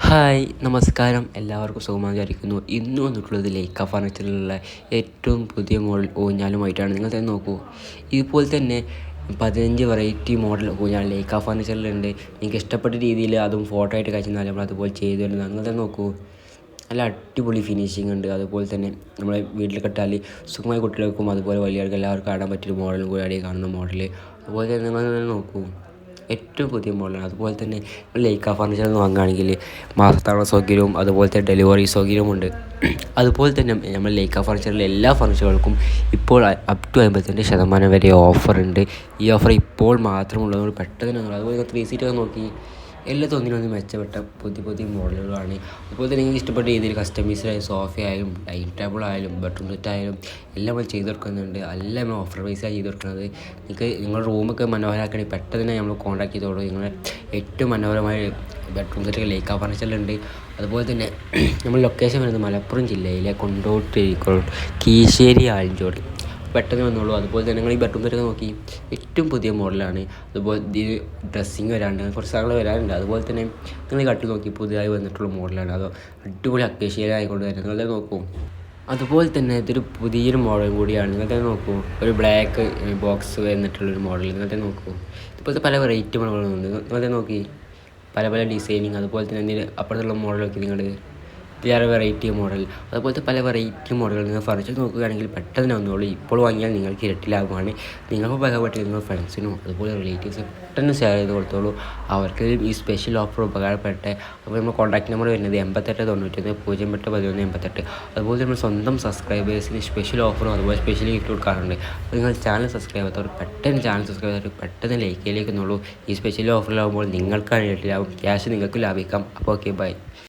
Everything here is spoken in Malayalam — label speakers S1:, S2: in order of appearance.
S1: ഹായ് നമസ്കാരം, എല്ലാവർക്കും സുഖമായി വിചാരിക്കുന്നു. ഇന്ന് വന്നിട്ടുള്ളത് ലൈക്ക ഫർണിച്ചറിലുള്ള ഏറ്റവും പുതിയ മോഡൽ ഊഞ്ഞാലുമായിട്ടാണ്. നിങ്ങൾ തന്നെ നോക്കൂ, ഇതുപോലെ തന്നെ 15 വെറൈറ്റി മോഡൽ ഊഞ്ഞാൽ ലൈക്ക ഫർണിച്ചറിലുണ്ട്. നിങ്ങൾക്ക് ഇഷ്ടപ്പെട്ട രീതിയിൽ അതും ഫോട്ടോ ആയിട്ട് കഴിച്ചാൽ നമ്മൾ അതുപോലെ ചെയ്തു തരുന്നതാണ്. നിങ്ങൾ തന്നെ നോക്കൂ, നല്ല അടിപൊളി ഫിനിഷിംഗ് ഉണ്ട്. അതുപോലെ തന്നെ നമ്മളെ വീട്ടിൽ കെട്ടാൽ സുഖമായി കുട്ടികൾക്കും അതുപോലെ വലിയവർക്ക് എല്ലാവർക്കും കാണാൻ പറ്റിയൊരു മോഡലും കൂടി കാണുന്ന മോഡൽ. അതുപോലെ തന്നെ നിങ്ങൾ തന്നെ നോക്കൂ, ഏറ്റവും പുതിയ മോഡലാണ്. അതുപോലെ തന്നെ ലൈക്ക ഫർണിച്ചറിൽ നിന്ന് വാങ്ങുകയാണെങ്കിൽ മാസത്താവള സൗകര്യവും അതുപോലെ തന്നെ ഡെലിവറി സൗകര്യവുമുണ്ട്. അതുപോലെ തന്നെ നമ്മൾ ലൈക്ക ഫർണിച്ചറിലെ എല്ലാ ഫർണിച്ചറുകൾക്കും ഇപ്പോൾ അപ് ടു 52% വരെ ഓഫറുണ്ട്. ഈ ഓഫർ ഇപ്പോൾ മാത്രമുള്ളതുകൊണ്ട് പെട്ടെന്ന് അതുപോലെ 3 സീറ്റൊക്കെ നോക്കി എല്ലാത്തും ഒന്നിനൊന്ന് മെച്ചപ്പെട്ട പുതിയ പുതിയ മോഡലുകളാണ്. അതുപോലെ തന്നെ നിങ്ങൾക്ക് ഇഷ്ടപ്പെട്ട രീതിയിൽ കസ്റ്റമൈസ്ഡായ സോഫയായാലും ഡൈനിങ് ടേബിൾ ആയാലും ബെഡ്റൂം സെറ്റ് ആയാലും എല്ലാം നമ്മൾ ചെയ്ത് കൊടുക്കുന്നുണ്ട്. എല്ലാം നമ്മൾ ഓഫർ പ്രൈസാണ് ചെയ്ത് കൊടുക്കുന്നത്. നിങ്ങൾക്ക് നിങ്ങളുടെ റൂമൊക്കെ മനോഹരമാക്കണമെങ്കിൽ പെട്ടെന്ന് തന്നെ നമ്മൾ കോൺടാക്ട് ചെയ്തോളൂ. നിങ്ങളുടെ ഏറ്റവും മനോഹരമായ ബെഡ്റൂം സെറ്റ് ലൈക്ക ഫർണിച്ചറിലുണ്ട്. അതുപോലെ തന്നെ നമ്മൾ ലൊക്കേഷൻ വരുന്നത് മലപ്പുറം ജില്ലയിലെ കൊണ്ടോട്ടി കീശ്ശേരി ആലഞ്ചോട്. പെട്ടെന്ന് വന്നോളൂ. അതുപോലെ തന്നെ നിങ്ങൾ ഈ ബെഡ്റൂം സെറ്റൊക്കെ നോക്കി ഏറ്റവും പുതിയ മോഡലാണ്. അതുപോലെ ഇത് ഡ്രസ്സിങ് വരാണ്ട് കുറച്ച് സാധനങ്ങൾ വരാനുണ്ട്. അതുപോലെ തന്നെ നിങ്ങൾ ഈ കട്ടിൽ നോക്കി പുതിയതായി വന്നിട്ടുള്ള മോഡലാണ്. അത് അടിപൊളി അക്കേഷ്യയിലായിക്കൊണ്ട് തന്നെ നിങ്ങൾ നോക്കൂ. അതുപോലെ തന്നെ ഇതൊരു പുതിയൊരു മോഡൽ കൂടിയാണ്. നിങ്ങൾ തന്നെ നോക്കൂ, ഒരു ബ്ലാക്ക് ബോക്സ് വന്നിട്ടുള്ളൊരു മോഡൽ. നിങ്ങൾ തന്നെ നോക്കൂ, ഇതുപോലത്തെ പല വെറൈറ്റി മോഡലുകളുണ്ട്. നിങ്ങൾ തന്നെ നോക്കി പല പല ഡിസൈനിങ്. അതുപോലെ തന്നെ ഇതിന് അപ്പുറത്തുള്ള മോഡലൊക്കെ നിങ്ങൾ വേറെ വെറൈറ്റി മോഡൽ, അതുപോലത്തെ പല വെറൈറ്റി മോഡലുകൾ നിങ്ങൾ ഫർണിച്ചർ നോക്കുകയാണെങ്കിൽ പെട്ടെന്ന് വന്നോളൂ. ഇപ്പോൾ വാങ്ങിയാൽ നിങ്ങൾക്ക് ഇരട്ടി ലാഭമാണ്. നിങ്ങൾക്ക് ഉപകാരപ്പെട്ട് നിങ്ങൾ ഫ്രണ്ട്സിനും അതുപോലെ റിലേറ്റീവ്സിനും പെട്ടെന്ന് ഷെയർ ചെയ്ത് കൊടുത്തോളൂ. അവർക്ക് ഈ സ്പെഷ്യൽ ഓഫർ ഉപകാരപ്പെട്ടെ. അപ്പോൾ നമ്മൾ കോൺടാക്ട് നമ്പർ വരുന്നത് 8891 08 11 88. അതുപോലെ നമ്മൾ സ്വന്തം സബ്സ്ക്രൈബേഴ്സിന് സ്പെഷ്യൽ ഓഫറും അതുപോലെ സ്പെഷ്യൽ ഗിഫ്റ്റ് കൊടുക്കാറുണ്ട്. അപ്പോൾ നിങ്ങൾ ചാനൽ സബ്സ്ക്രൈബ് ചെയ്യാത്തവർ പെട്ടെന്ന് ചാനൽ സബ്സ്ക്രൈബ് ചെയ്തിട്ട് പെട്ടെന്ന് ലൈക്കിലേക്ക് എന്നുള്ളൂ. ഈ സ്പെഷ്യൽ ഓഫറിലാകുമ്പോൾ നിങ്ങൾക്കാണ് ഇരട്ടി ലാഭം, ക്യാഷ് നിങ്ങൾക്ക് ലാഭിക്കാം. അപ്പോൾ ഓക്കെ, ബൈ.